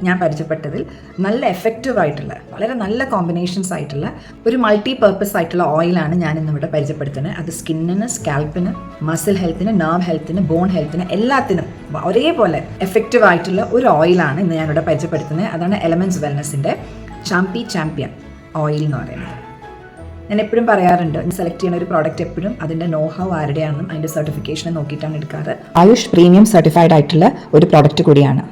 ഞാൻ പരിചയപ്പെട്ടതിൽ നല്ല എഫക്റ്റീവ് ആയിട്ടുള്ള വളരെ നല്ല കോമ്പിനേഷൻസ് ആയിട്ടുള്ള ഒരു മൾട്ടി പർപ്പസ് ആയിട്ടുള്ള ഓയിലാണ് ഞാൻ ഇന്നിവിടെ പരിചയപ്പെടുത്തുന്നത്. അത് സ്കിന്നിന്, സ്കാൽപ്പിന്, മസിൽ ഹെൽത്തിന്, നെർവ് ഹെൽത്തിന്, ബോൺ ഹെൽത്തിന് എല്ലാത്തിനും ഒരേപോലെ എഫക്റ്റീവ് ആയിട്ടുള്ള ഒരു ഓയിലാണ് ഇന്ന് ഞാനിവിടെ പരിചയപ്പെടുത്തുന്നത്. അതാണ് എലമെന്റ്സ് വെൽനസിൻ്റെ ചാമ്പ്യൻ ഓയിൽ എന്ന് പറയുന്നത്. ഞാൻ എപ്പോഴും പറയാറുണ്ട്, സെലക്ട് ചെയ്യുന്ന ഒരു പ്രോഡക്റ്റ് എപ്പോഴും അതിൻ്റെ നോഹൗ ആരുടെയാണെന്നും അതിൻ്റെ സർട്ടിഫിക്കേഷൻ നോക്കിയിട്ടാണ് എടുക്കാറ്. ആയുഷ് പ്രീമിയം സർട്ടിഫൈഡ് ആയിട്ടുള്ള ഒരു പ്രോഡക്റ്റ് കൂടിയാണ്.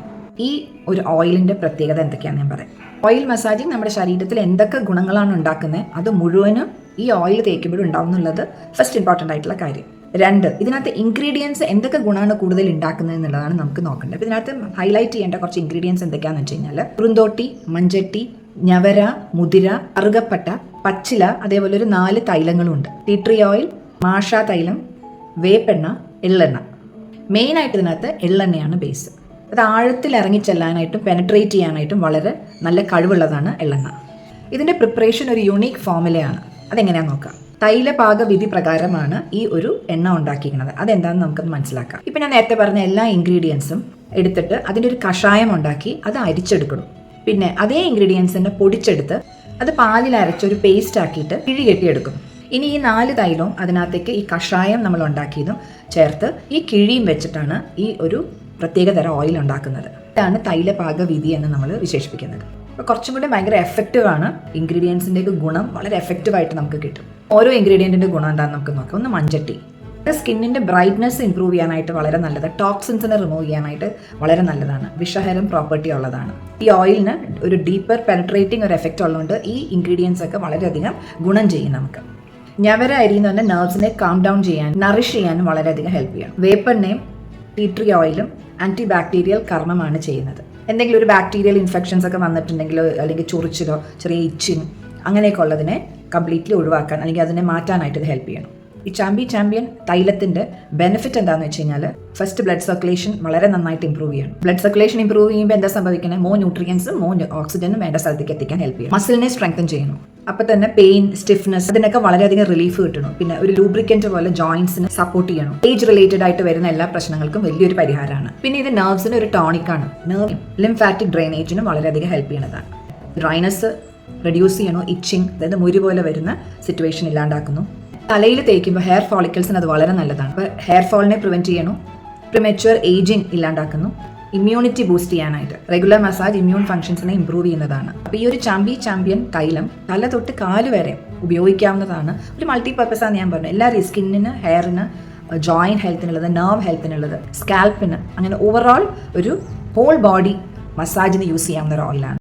ഈ ഒരു ഓയിലിൻ്റെ പ്രത്യേകത എന്തൊക്കെയാണെന്ന് ഞാൻ പറയാം. ഓയിൽ മസാജിങ് നമ്മുടെ ശരീരത്തിൽ എന്തൊക്കെ ഗുണങ്ങളാണ് ഉണ്ടാക്കുന്നത് അത് മുഴുവനും ഈ ഓയിൽ തേക്കുമ്പോഴും ഉണ്ടാവും എന്നുള്ളത് ഫസ്റ്റ് ഇമ്പോർട്ടൻ്റ് ആയിട്ടുള്ള കാര്യം. 2, ഇതിനകത്ത് ഇൻഗ്രീഡിയൻസ് എന്തൊക്കെ ഗുണമാണ് കൂടുതൽ ഉണ്ടാക്കുന്നത് എന്നുള്ളതാണ് നമുക്ക് നോക്കേണ്ടത്. അപ്പോൾ ഇതിനകത്ത് ഹൈലൈറ്റ് ചെയ്യേണ്ട കുറച്ച് ഇൻഗ്രീഡിയൻസ് എന്തൊക്കെയാണെന്ന് വെച്ച് കഴിഞ്ഞാൽ കുറുന്തോട്ടി, മഞ്ചട്ടി, ഞവര, മുതിര, അറുകപ്പട്ട, പച്ചില, അതേപോലെ ഒരു 4 തൈലങ്ങളുണ്ട്. ടീ ട്രീ ഓയിൽ, മാഷ തൈലം, വേപ്പെണ്ണ, എള്ളെണ്ണ. മെയിനായിട്ട് ഇതിനകത്ത് എള്ളെണ്ണയാണ് ബേസ്. അത് ആഴത്തിൽ ഇറങ്ങിച്ചെല്ലാനായിട്ടും പെനട്രേറ്റ് ചെയ്യാനായിട്ടും വളരെ നല്ല കഴിവുള്ളതാണ് എള്ളെണ്ണ. ഇതിൻ്റെ പ്രിപ്പറേഷൻ ഒരു യുണീക്ക് ഫോർമുലയാണ്. അതെങ്ങനെയാണെന്ന് നോക്കാം. തൈലപാക വിധി പ്രകാരമാണ് ഈ ഒരു എണ്ണ ഉണ്ടാക്കിയിരിക്കുന്നത്. അതെന്താണെന്ന് നമുക്കത് മനസ്സിലാക്കാം. ഇപ്പം ഞാൻ നേരത്തെ പറഞ്ഞ എല്ലാ ഇൻഗ്രീഡിയൻസും എടുത്തിട്ട് അതിൻ്റെ ഒരു കഷായം ഉണ്ടാക്കി അത് അരിച്ചെടുക്കണം. പിന്നെ അതേ ഇൻഗ്രീഡിയൻസിനെ പൊടിച്ചെടുത്ത് അത് പാലിൽ അരച്ചൊരു പേസ്റ്റ് ആക്കിയിട്ട് കിഴി കെട്ടിയെടുക്കും. ഇനി ഈ 4 തൈലവും അതിനകത്തേക്ക് ഈ കഷായം നമ്മൾ ഉണ്ടാക്കിയതും ചേർത്ത് ഈ കിഴിയും വെച്ചിട്ടാണ് ഈ ഒരു പ്രത്യേക തരം ഓയിൽ ഉണ്ടാക്കുന്നത്. ഇതാണ് തൈലപാക വിധി എന്ന് നമ്മൾ വിശേഷിപ്പിക്കുന്നത്. അപ്പോൾ കുറച്ചും കൂടി ഭയങ്കര എഫക്റ്റീവാണ്. ഇൻഗ്രീഡിയൻസിൻ്റെയൊക്കെ ഗുണം വളരെ എഫക്റ്റീവായിട്ട് നമുക്ക് കിട്ടും. ഓരോ ഇൻഗ്രീഡിയൻറ്റിൻ്റെ ഗുണം എന്താണെന്ന് നമുക്ക് നോക്കാം. ഒന്ന് മഞ്ചട്ടി. സ്കിന്നിൻ്റെ ബ്രൈറ്റ്നസ് ഇംപ്രൂവ് ചെയ്യാനായിട്ട് വളരെ നല്ലത്. ടോക്സിൻസിനെ റിമൂവ് ചെയ്യാനായിട്ട് വളരെ നല്ലതാണ്. വിഷഹരം പ്രോപ്പർട്ടി ഉള്ളതാണ്. ഈ ഓയിലിന് ഒരു ഡീപ്പർ പെനട്രേറ്റിംഗ് ഒരു എഫക്റ്റ് ഉള്ളതുകൊണ്ട് ഈ ഇൻഗ്രീഡിയൻസ് ഒക്കെ വളരെയധികം ഗുണം ചെയ്യും നമുക്ക്. ഞവര അരി എന്ന് പറഞ്ഞാൽ നെർവ്സിനെ കാം ഡൗൺ ചെയ്യാൻ, നറിഷ് ചെയ്യാനും വളരെയധികം ഹെൽപ്പ് ചെയ്യണം. വേപ്പെണ്ണയും ടീ ട്രീ ഓയിലും ആൻറ്റി ബാക്ടീരിയൽ കർമ്മമാണ് ചെയ്യുന്നത്. എന്തെങ്കിലും ഒരു ബാക്ടീരിയൽ ഇൻഫെക്ഷൻസ് ഒക്കെ വന്നിട്ടുണ്ടെങ്കിലോ അല്ലെങ്കിൽ ചൊറിച്ചിലോ ചെറിയ ഇച്ചിങ് അങ്ങനെയൊക്കെ ഉള്ളതിനെ കംപ്ലീറ്റ്ലി ഒഴിവാക്കാൻ അല്ലെങ്കിൽ അതിനെ മാറ്റാനായിട്ട് ഇത് ഹെൽപ്പ് ചെയ്യണം. ഈ ചാമ്പ്യൻ തൈലത്തിൻ്റെ ബെനിഫിറ്റ് എന്താണെന്ന് വെച്ച് കഴിഞ്ഞാൽ ഫസ്റ്റ് ബ്ലഡ് സർക്കുലേഷൻ വളരെ നന്നായിട്ട് ഇംപ്രൂവ് ചെയ്യണം. ബ്ലഡ് സർക്കുലേഷൻ ഇംപ്രൂവ് ചെയ്യുമ്പോൾ എന്താ സംഭവിക്കുന്നത്? മോർ ന്യൂട്രിയൻസും മോർ ഓക്സിജനും വേണ്ട സ്ഥലത്തേക്ക് എത്തിക്കാൻ ഹെൽപ്പ് ചെയ്യും. മസിലിനെ സ്ട്രെങ്തൻ ചെയ്യണം. അപ്പോൾ തന്നെ പെയിൻ, സ്റ്റിഫ്നെസ് അതിനൊക്കെ വളരെയധികം റിലീഫ് കിട്ടണം. പിന്നെ ഒരു ലൂബ്രിക്കൻറ്റ് പോലെ ജോയിൻസിന് സപ്പോർട്ട് ചെയ്യണം. ഏജ് റിലേറ്റഡ് ആയിട്ട് വരുന്ന എല്ലാ പ്രശ്നങ്ങൾക്കും വലിയൊരു പരിഹാരമാണ്. പിന്നെ ഇത് നെർവ്സിന് ഒരു ടോണിക്കാണ്. നെർവ് ലിംഫാറ്റിക് ഡ്രെയിനേജിനും വളരെയധികം ഹെൽപ്പ് ചെയ്യുന്നതാണ്. ഡ്രൈനസ് റെഡ്യൂസ് ചെയ്യണോ, ഇച്ചിങ് അതായത് മുരി പോലെ വരുന്ന സിറ്റുവേഷൻ ഇല്ലാണ്ടാക്കുന്നു. തലയിൽ തേക്കുമ്പോൾ ഹെയർ ഫോളിക്കിൾസിന് അത് വളരെ നല്ലതാണ്. അപ്പോൾ ഹെയർ ഫോളിനെ പ്രിവെൻറ്റ് ചെയ്യണു. പ്രിമച്വർ ഏജിങ് ഇല്ലാണ്ടാക്കുന്നു. ഇമ്മ്യൂണിറ്റി ബൂസ്റ്റ് ചെയ്യാനായിട്ട് റെഗുലർ മസാജ് ഇമ്മ്യൂൺ ഫംഗ്ഷൻസിനെ ഇംപ്രൂവ് ചെയ്യുന്നതാണ്. അപ്പോൾ ഈ ഒരു ചാമ്പ്യൻ തൈലം തല തൊട്ട് കാല് വരെ ഉപയോഗിക്കാവുന്നതാണ്. ഒരു മൾട്ടി പർപ്പസാണ് ഞാൻ പറഞ്ഞത്. എല്ലാ സ്കിന്നിന്, ഹെയറിന്, ജോയിൻറ്റ് ഹെൽത്തിനുള്ളത്, നെർവ് ഹെൽത്തിനുള്ളത്, സ്കാൽപ്പിന്, അങ്ങനെ ഓവറോൾ ഒരു ഹോൾ ബോഡി മസാജിന് യൂസ് ചെയ്യാവുന്ന ഒരു ഓയിലാണ്.